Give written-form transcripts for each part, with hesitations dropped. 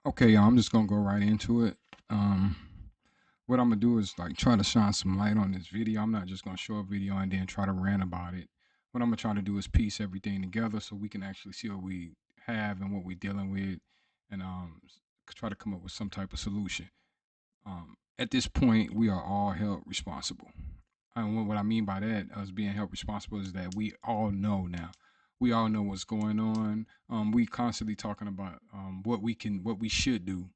Okay, y'all, I'm just gonna go right into it. Um, what I'm gonna do is like try to shine some light on this video. I'm not just gonna show a video and then try to rant about it. What I'm gonna try to do is piece everything together so we can actually see what we have and what we're dealing with, and try to come up with some type of solution. At this point, we are all held responsible. And what I mean by that, us being held responsible, is that we all know now. We all know what's going on. We constantly talking about what we should do,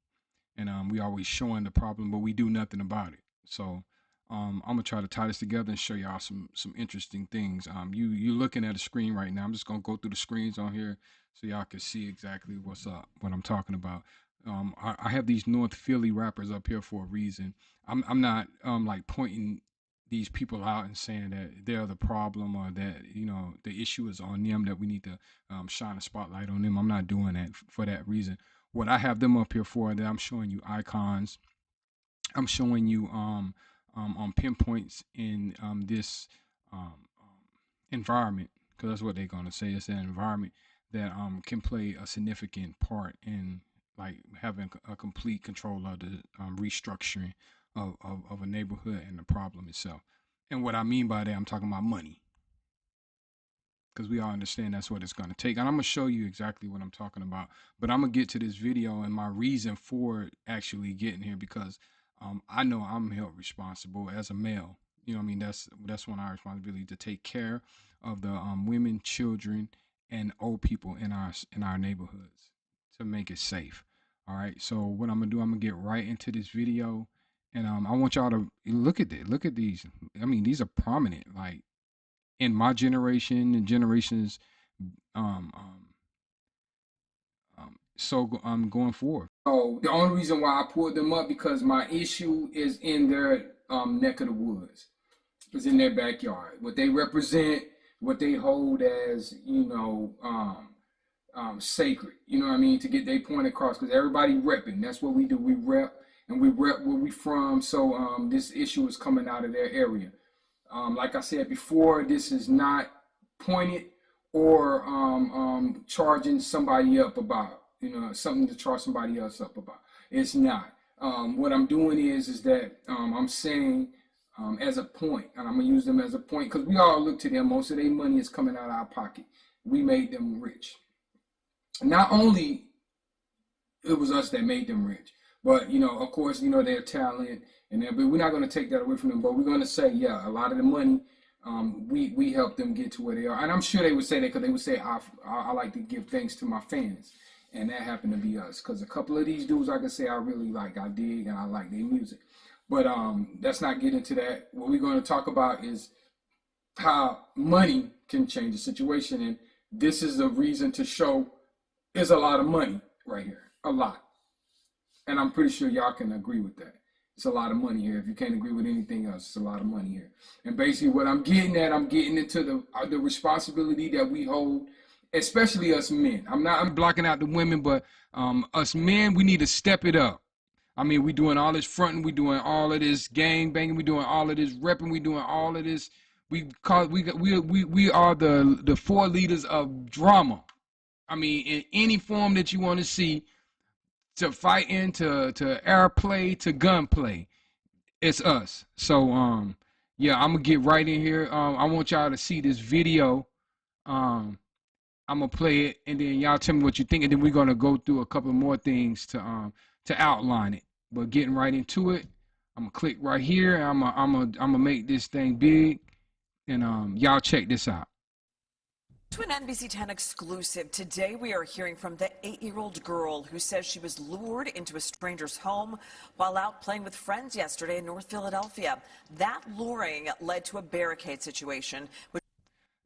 and we always showing the problem, but we do nothing about it. So I'm gonna try to tie this together and show y'all some interesting things. You looking at a screen right now. I'm just gonna go through the screens on here so y'all can see exactly what's up, what I'm talking about. I have these North Philly rappers up here for a reason. I'm not like pointing these people out and saying that they're the problem, or that the issue is on them, that we need to shine a spotlight on them. I'm not doing that for that reason. What I have them up here for, that I'm showing you icons. I'm showing you on pinpoints in this environment, because that's what they're gonna say. It's an environment that can play a significant part in like having a complete control of the restructuring of a neighborhood and the problem itself. And what I mean by that, I'm talking about money, because we all understand that's what it's going to take. And I'm going to show you exactly what I'm talking about. But I'm going to get to this video and my reason for actually getting here, because I know I'm held responsible as a male. You know what I mean? That's one of our responsibility, to take care of the women, children, and old people in our neighborhoods, to make it safe. All right. So what I'm gonna do, I'm gonna get right into this video, and I want y'all to look at it. Look at these. I mean, these are prominent. Like in my generation and generations um, um, going forward. So the only reason why I pulled them up, because my issue is in their neck of the woods. It's in their backyard. What they represent, what they hold as, sacred. You know what I mean? To get their point across, because everybody repping. That's what we do. We rep, and we rep where we from. So this issue is coming out of their area. Like I said before, this is not pointed or charging somebody up about, something to charge somebody else up about. It's not. What I'm doing is that I'm saying as a point, and I'm gonna use them as a point, because we all look to them. Most of their money is coming out of our pocket. We made them rich. Not only it was us that made them rich, but of course, their talent and their, but we're not going to take that away from them. But we're going to say, yeah, a lot of the money, we helped them get to where they are, and I'm sure they would say that, because they would say, I like to give thanks to my fans, and that happened to be us, because a couple of these dudes, I can say I really like, I dig, and I like their music. But let's not get into that. What we're going to talk about is how money can change the situation, and this is a reason to show there's a lot of money right here, a lot. And I'm pretty sure y'all can agree with that. It's a lot of money here. If you can't agree with anything else, it's a lot of money here. And basically, what I'm getting at, I'm getting into the responsibility that we hold, especially us men. I'm blocking out the women, but us men, we need to step it up. I mean, we doing all this fronting, we doing all of this gang banging, we doing all of this repping, we doing all of this. We are the four leaders of drama. I mean, in any form that you want to see, to fighting, to airplay, to gunplay, it's us. So yeah, I'm gonna get right in here. I want y'all to see this video. Um, I'm gonna play it, and then y'all tell me what you think, and then we're gonna go through a couple more things to outline it. But getting right into it, I'm gonna click right here. I'm gonna make this thing big, and y'all check this out. To an NBC 10 exclusive, today we are hearing from the 8-year-old girl who says she was lured into a stranger's home while out playing with friends yesterday in North Philadelphia. That luring led to a barricade situation.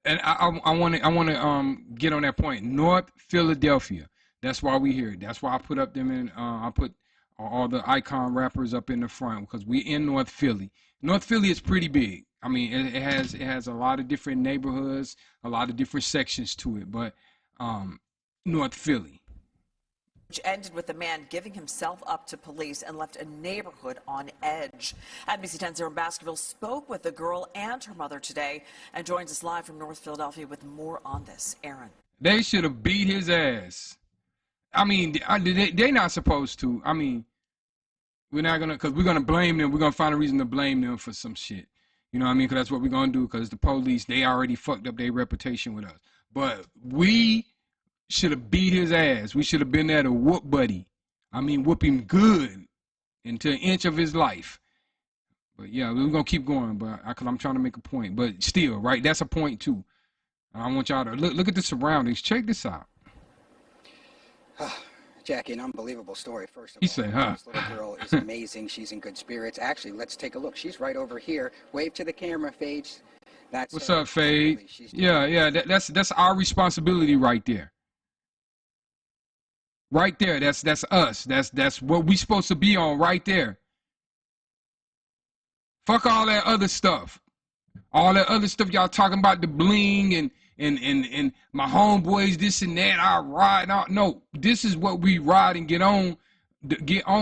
And I want to get on that point. North Philadelphia. That's why we here. That's why I put up them in. I put all the icon rappers up in the front, because we in North Philly. North Philly is pretty big. I mean, it has a lot of different neighborhoods, a lot of different sections to it. But North Philly. Which ended with the man giving himself up to police and left a neighborhood on edge. NBC 10's Aaron Baskerville spoke with the girl and her mother today and joins us live from North Philadelphia with more on this. Aaron. They should have beat his ass. I mean, they're not supposed to. I mean, we're not gonna, cause we're gonna blame them. We're gonna find a reason to blame them for some shit. You know what I mean? Cause that's what we're gonna do. Cause the police, they already fucked up their reputation with us. But we should have beat his ass. We should have been there to whoop Buddy. I mean, whoop him good into an inch of his life. But yeah, we're gonna keep going. But cause I'm trying to make a point. But still, right? That's a point too. I want y'all to look at the surroundings. Check this out. Jackie, an unbelievable story. First of He all, said, huh? this little girl is amazing. She's in good spirits. Actually, let's take a look. She's right over here. Wave to the camera, Phage. That's What's up, Fade? Yeah. That's our responsibility right there. Right there. That's us. That's what we supposed to be on right there. Fuck all that other stuff. All that other stuff y'all talking about, the bling and my homeboys, this and that, I ride out. No, this is what we ride and get on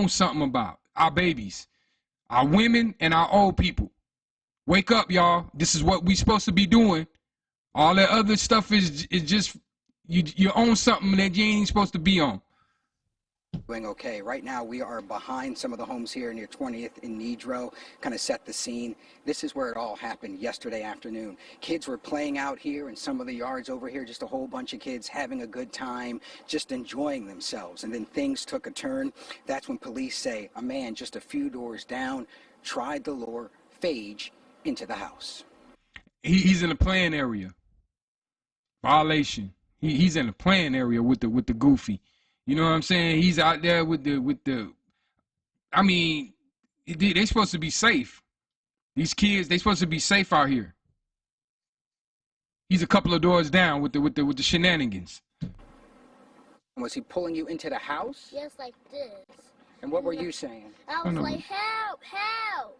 something about. Our babies, our women, and our old people. Wake up, y'all. This is what we supposed to be doing. All that other stuff is just you own something that you ain't supposed to be on. Doing okay. Right now, we are behind some of the homes here near 20th and Nedro, kind of set the scene. This is where it all happened yesterday afternoon. Kids were playing out here in some of the yards over here, just a whole bunch of kids having a good time, just enjoying themselves. And then things took a turn. That's when police say a man just a few doors down tried to lure Phage into the house. He's in the playing area. Violation. He's in the playing area with the goofy. You know what I'm saying? He's out there with the. I mean, they supposed to be safe. These kids, they supposed to be safe out here. He's a couple of doors down with the shenanigans. Was he pulling you into the house? Yes, like this. And what were you saying? I was like, help, help.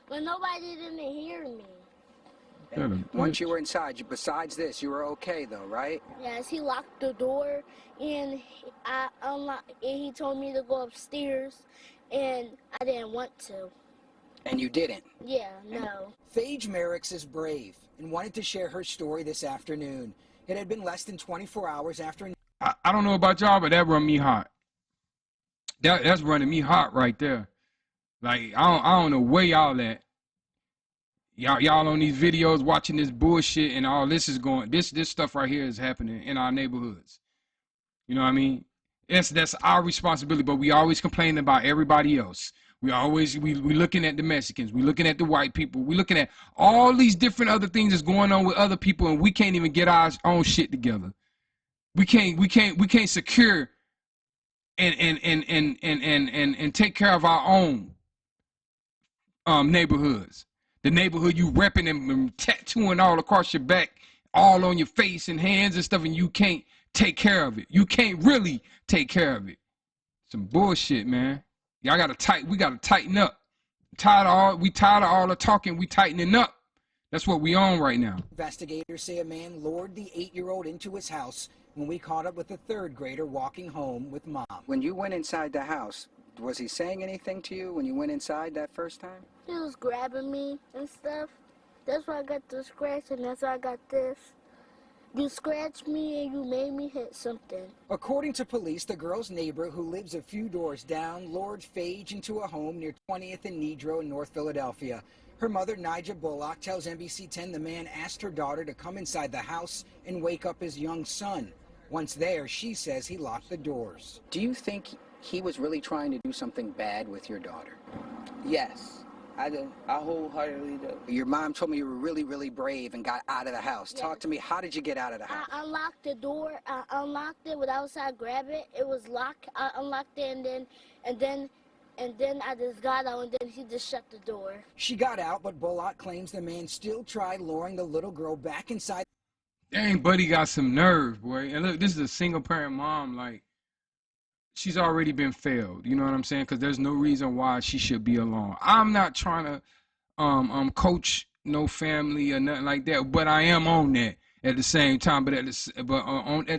But nobody didn't hear me. Once you were inside, besides this, you were okay though, right? Yes, he locked the door and I unlocked, and he told me to go upstairs and I didn't want to. And you didn't? Yeah, no. Phage Merricks is brave and wanted to share her story this afternoon. It had been less than 24 hours after. I don't know about y'all, but that run me hot. That's running me hot right there. Like I don't know where y'all at. Y'all on these videos watching this bullshit and all this is going. This stuff right here is happening in our neighborhoods. You know what I mean? That's our responsibility. But we always complain about everybody else. We looking at the Mexicans. We looking at the white people. We looking at all these different other things that's going on with other people, and we can't even get our own shit together. We can't secure and take care of our own neighborhoods. The neighborhood you repping and tattooing all across your back, all on your face and hands and stuff, and you can't take care of it. You can't really take care of it. Some bullshit, man. We gotta tighten up. We tired of all the talking, we tightening up. That's what we on right now. Investigators say a man lured the 8-year-old into his house when we caught up with a 3rd grader walking home with mom. When you went inside the house, was he saying anything to you when you went inside that first time? He was grabbing me and stuff. That's why I got the scratch and that's why I got this. You scratched me and you made me hit something. According to police, the girl's neighbor, who lives a few doors down, lured Phage into a home near 20th and Nedro in North Philadelphia. Her mother, Nija Bullock, tells NBC 10 the man asked her daughter to come inside the house and wake up his young son. Once there, she says he locked the doors. Do you think he was really trying to do something bad with your daughter? Yes, I do. I wholeheartedly do. Your mom told me you were really, really brave and got out of the house. Yes. Talk to me. How did you get out of the house? I unlocked the door. I unlocked it without I grab it. It was locked. I unlocked it and then I just got out and then he just shut the door. She got out, but Bullock claims the man still tried luring the little girl back inside. Dang, Buddy got some nerve, boy. And look, this is a single parent mom. Like, she's already been failed. You know what I'm saying? Because there's no reason why she should be alone. I'm not trying to coach no family or nothing like that, but I am on that at the same time. But at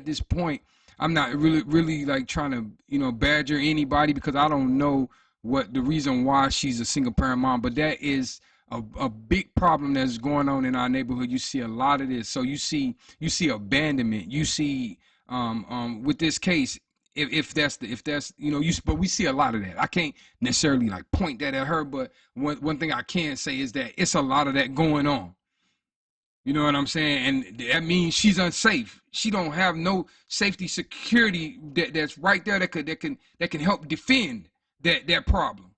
this point, I'm not really like trying to badger anybody, because I don't know what the reason why she's a single parent mom. But that is a big problem that's going on in our neighborhood. You see a lot of this. So you see abandonment. You see with this case, if that's but we see a lot of that. I can't necessarily like point that at her, but one thing I can say is that it's a lot of that going on. You know what I'm saying? And that means she's unsafe. She don't have no safety security that's right there that can help defend that problem.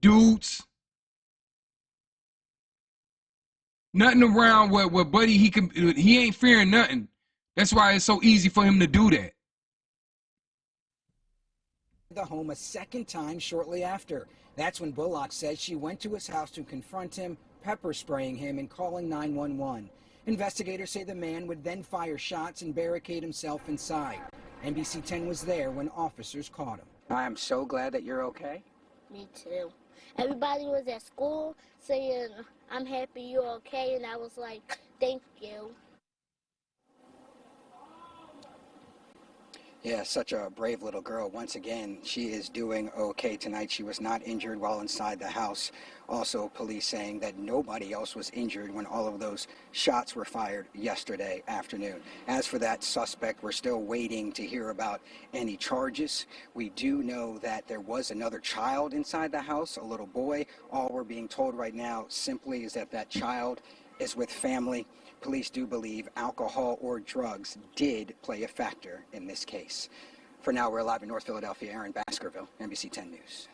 Dudes, nothing around where Buddy he ain't fearing nothing. That's why it's so easy for him to do that. The home a second time shortly after. That's when Bullock says she went to his house to confront him, pepper spraying him and calling 911. Investigators say the man would then fire shots and barricade himself inside. NBC 10 was there when officers caught him. I am so glad that you're okay. Me too. Everybody was at school saying, I'm happy you're okay, and I was like, thank you. Yeah, such a brave little girl. Once again, she is doing okay tonight. She was not injured while inside the house. Also, police saying that nobody else was injured when all of those shots were fired yesterday afternoon. As for that suspect, we're still waiting to hear about any charges. We do know that there was another child inside the house, a little boy. All we're being told right now simply is that that child is with family. Police do believe alcohol or drugs did play a factor in this case. For now, we're live in North Philadelphia. Aaron Baskerville, NBC 10 News.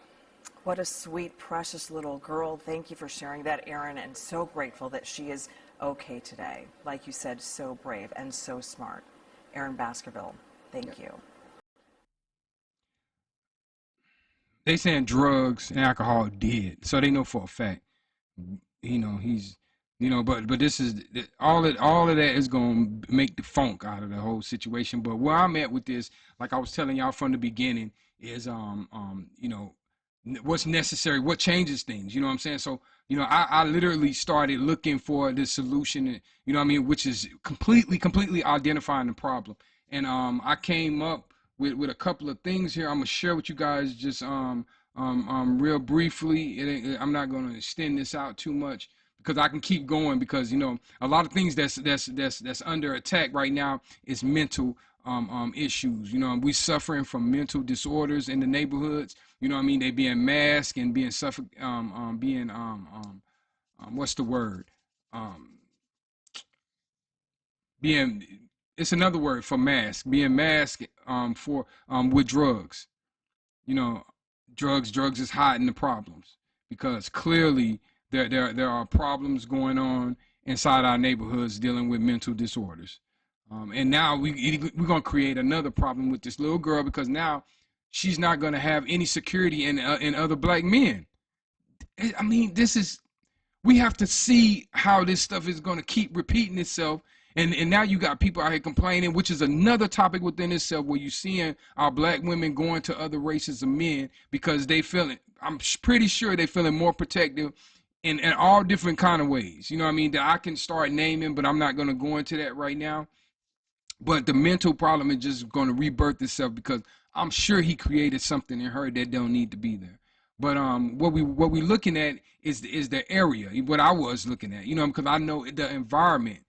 What a sweet, precious little girl. Thank you for sharing that, Aaron, and so grateful that she is okay today. Like you said, so brave and so smart. Aaron Baskerville, thank you. They saying drugs and alcohol did, so they know for a fact. He's but this is all of that is gonna make the funk out of the whole situation. But where I'm at with this, like I was telling y'all from the beginning, is what's necessary, what changes things. You know what I'm saying? So I literally started looking for the solution. Which is completely identifying the problem. And I came up with a couple of things here. I'm gonna share with you guys just real briefly. I'm not gonna extend this out too much, because I can keep going, because a lot of things that's under attack right now is mental issues. We suffering from mental disorders in the neighborhoods. They being masked and being what's the word? Being It's another word for mask. Being masked for with drugs. Drugs is hiding the problems, because clearly there are problems going on inside our neighborhoods dealing with mental disorders. And now we're going to create another problem with this little girl, because now she's not going to have any security in other black men. We have to see how this stuff is going to keep repeating itself. And now you got people out here complaining, which is another topic within itself, where you're seeing our black women going to other races of men because I'm pretty sure they feeling more protective in all different kind of ways. That I can start naming, but I'm not going to go into that right now. But the mental problem is just going to rebirth itself, because I'm sure he created something in her that don't need to be there. But what we looking at is the area, what I was looking at, because I know the environment.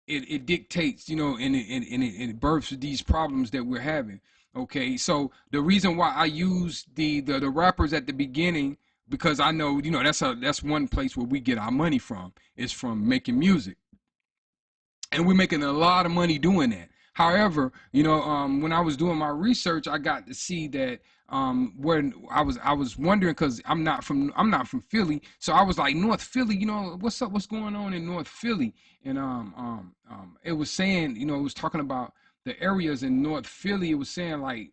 It dictates, and it births these problems that we're having. Okay, so the reason why I use the rappers at the beginning, because I know, that's one place where we get our money from, is from making music, and we're making a lot of money doing that. However, when I was doing my research, I got to see that where I was wondering, because I'm not from Philly, so I was like, North Philly, what's up, what's going on in North Philly? And it was saying, it was talking about the areas in North Philly. It was saying like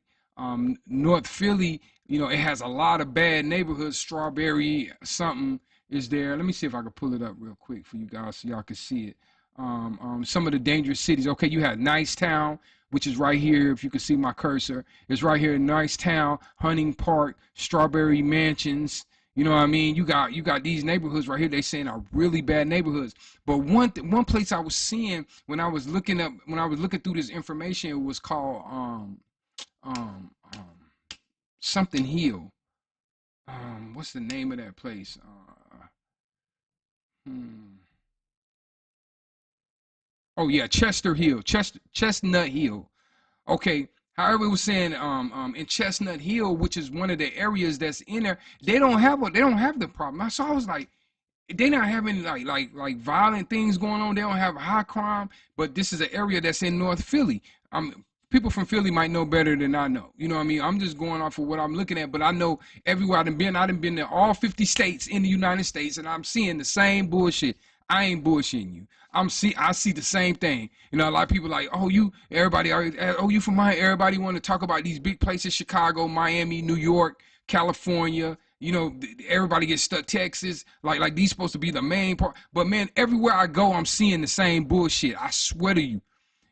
North Philly, it has a lot of bad neighborhoods. Strawberry something is there. Let me see if I can pull it up real quick for you guys so y'all can see it. Some of the dangerous cities. Okay, you have Nicetown, which is right here. If you can see my cursor, it's right here in Nicetown, Hunting Park, Strawberry Mansions. You got these neighborhoods right here. They saying are really bad neighborhoods. But one place I was seeing when I was looking through this information, it was called something Hill. What's the name of that place? Oh yeah, Chester Hill, Chestnut Hill. Okay. However, it was saying in Chestnut Hill, which is one of the areas that's in there, they don't have the problem. So I was like, they not having like violent things going on. They don't have high crime, but this is an area that's in North Philly. People from Philly might know better than I know. You know what I mean? I'm just going off of what I'm looking at, but I know everywhere I done been to all 50 states in the United States, and I'm seeing the same bullshit. I ain't bullshitting you. I see the same thing. You know, a lot of people like, oh, you from my, everybody want to talk about these big places, Chicago, Miami, New York, California. You know, everybody gets stuck. Texas, like these supposed to be the main part. But man, everywhere I go, I'm seeing the same bullshit. I swear to you.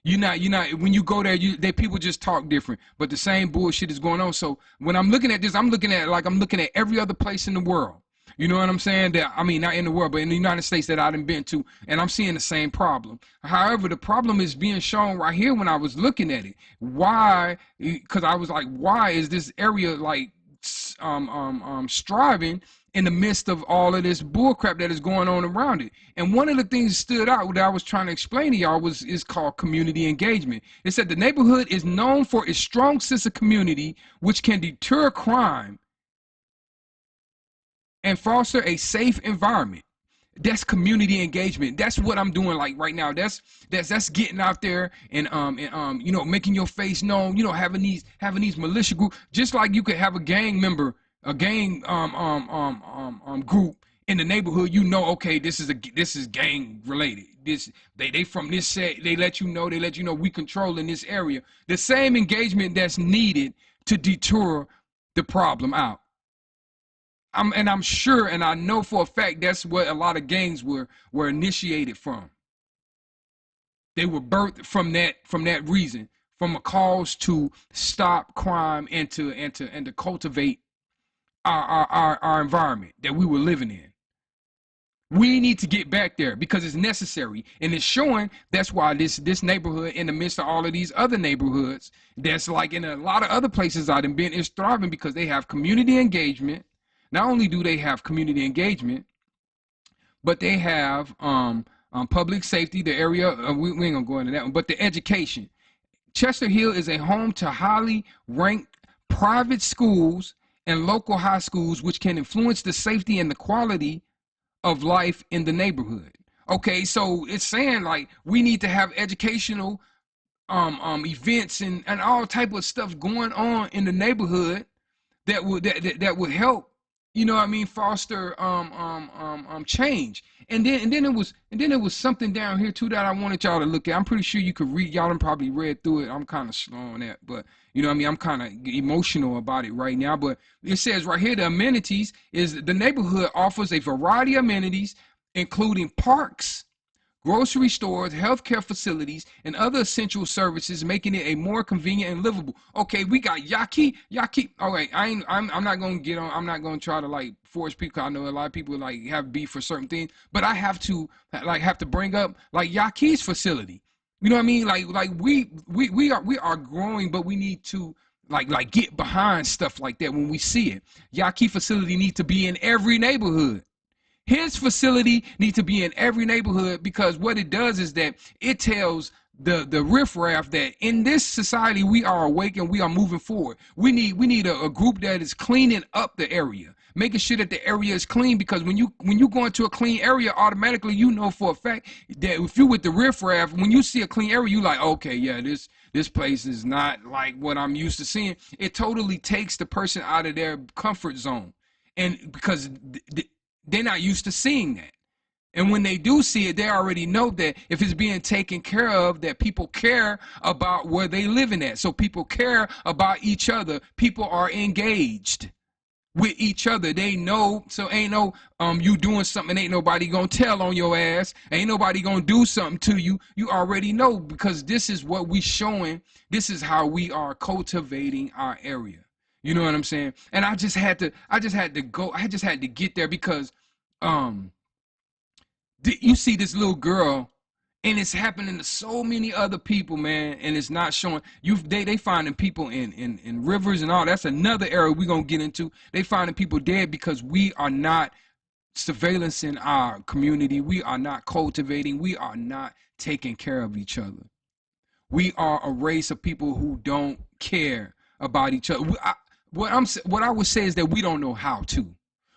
You're not when you go there, people just talk different, but the same bullshit is going on. So when I'm looking at this, I'm looking at every other place in the world. You know what I'm saying? That I mean, not in the world, but in the United States that I've been to, and I'm seeing the same problem. However, the problem is being shown right here when I was looking at it. Why? Because I was like, why is this area like striving in the midst of all of this bullcrap that is going on around it? And one of the things that stood out that I was trying to explain to y'all is called community engagement. It said the neighborhood is known for its strong sense of community, which can deter crime and foster a safe environment. That's community engagement. That's what I'm doing like right now. That's getting out there and you know, making your face known, you know, having these militia group, just like you could have a gang member, a gang group in the neighborhood. You know, okay, this is gang related. They from this set, they let you know we controlling this area. The same engagement that's needed to deter the problem out. I'm sure, and I know for a fact that's what a lot of gangs were initiated from. They were birthed from that reason, from a cause to stop crime and to cultivate our environment that we were living in. We need to get back there because it's necessary, and it's showing. That's why this neighborhood, in the midst of all of these other neighborhoods, that's like in a lot of other places I've been, is thriving because they have community engagement. Not only do they have community engagement, but they have public safety, the area, we ain't gonna go into that one, but the education. Chester Hill is a home to highly ranked private schools and local high schools, which can influence the safety and the quality of life in the neighborhood. Okay, so it's saying like we need to have educational events and all type of stuff going on in the neighborhood that would help, you know what I mean, foster change. And then it was something down here too that I wanted y'all to look at. I'm pretty sure you could read. Y'all done probably read through it. I'm kind of slow on that, but you know what I mean, I'm kind of emotional about it right now. But it says right here, the amenities is the neighborhood offers a variety of amenities, including parks, grocery stores, healthcare facilities, and other essential services, making it a more convenient and livable. Okay, we got Yaqui. All right, I'm not gonna get on. I'm not gonna try to like force people. I know a lot of people like have beef for certain things, but I have to bring up like Yaqui's facility. You know what I mean? Like we are growing, but we need to like get behind stuff like that when we see it. Yaqui facility needs to be in every neighborhood. His facility needs to be in every neighborhood because what it does is that it tells the riffraff that in this society we are awake and we are moving forward. We need a group that is cleaning up the area, making sure that the area is clean, because when you go into a clean area, automatically you know for a fact that if you with the riffraff, when you see a clean area, you like, okay, yeah, this place is not like what I'm used to seeing. It totally takes the person out of their comfort zone, and because they're not used to seeing that. And when they do see it, they already know that if it's being taken care of, that people care about where they living at. So people care about each other. People are engaged with each other. They know, so ain't no you doing something, ain't nobody gonna tell on your ass. Ain't nobody gonna do something to you. You already know, because this is what we showing. This is how we are cultivating our area. You know what I'm saying? And I just had to get there because you see this little girl, and it's happening to so many other people, man, and it's not showing. They finding people in rivers and all. That's another area we're gonna get into. They finding people dead because we are not surveillancing our community. We are not cultivating. We are not taking care of each other. We are a race of people who don't care about each other. What I would say is that we don't know how to.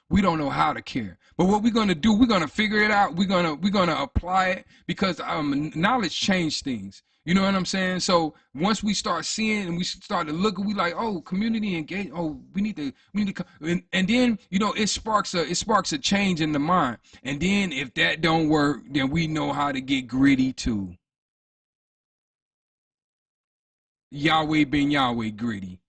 We don't know how to care. But what we're gonna do, we're gonna figure it out. We're gonna apply it because knowledge changes things. You know what I'm saying? So once we start seeing and we start to look, we like, oh, community engage. Oh, we need to, and then it sparks a change in the mind. And then if that don't work, then we know how to get gritty too. Yahweh ben Yahweh gritty.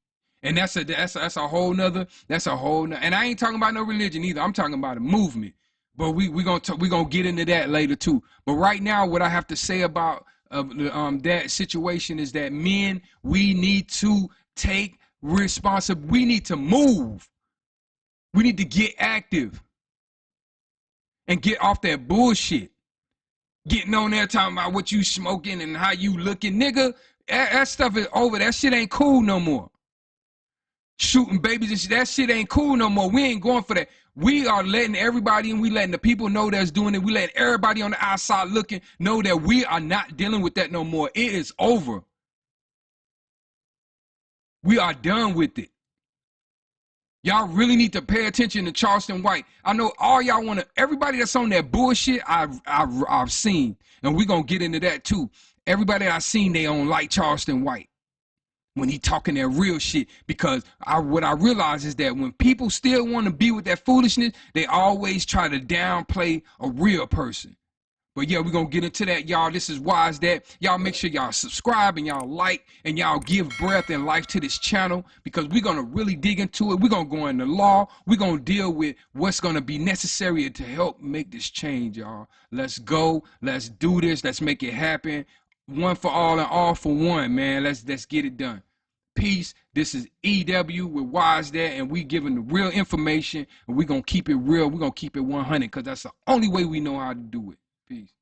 And that's a whole nother, and I ain't talking about no religion either. I'm talking about a movement. But we gonna get into that later too. But right now, what I have to say about that situation is that men, we need to take responsibility. We need to move. We need to get active and get off that bullshit. Getting on there talking about what you smoking and how you looking, nigga. That stuff is over. That shit ain't cool no more. Shooting babies and shit, that shit ain't cool no more. We ain't going for that. We are letting everybody, and we letting the people know that's doing it. We letting everybody on the outside looking know that we are not dealing with that no more. It is over. We are done with it. Y'all really need to pay attention to Charleston White. I know all y'all want to, everybody that's on that bullshit, I've seen, and we're going to get into that too. Everybody I've seen, they don't like Charleston White when he talking that real shit, because what I realize is that when people still want to be with that foolishness, they always try to downplay a real person. But yeah, we're going to get into that, y'all. This is Wise Dad. Y'all make sure y'all subscribe and y'all like and y'all give breath and life to this channel, because we're going to really dig into it. We're going to go into law. We're going to deal with what's going to be necessary to help make this change, y'all. Let's go. Let's do this. Let's make it happen. One for all and all for one, man. Let's get it done. Peace. This is EW with Wise Dad, and we giving the real information, and we're going to keep it real. We're going to keep it 100, because that's the only way we know how to do it. Peace.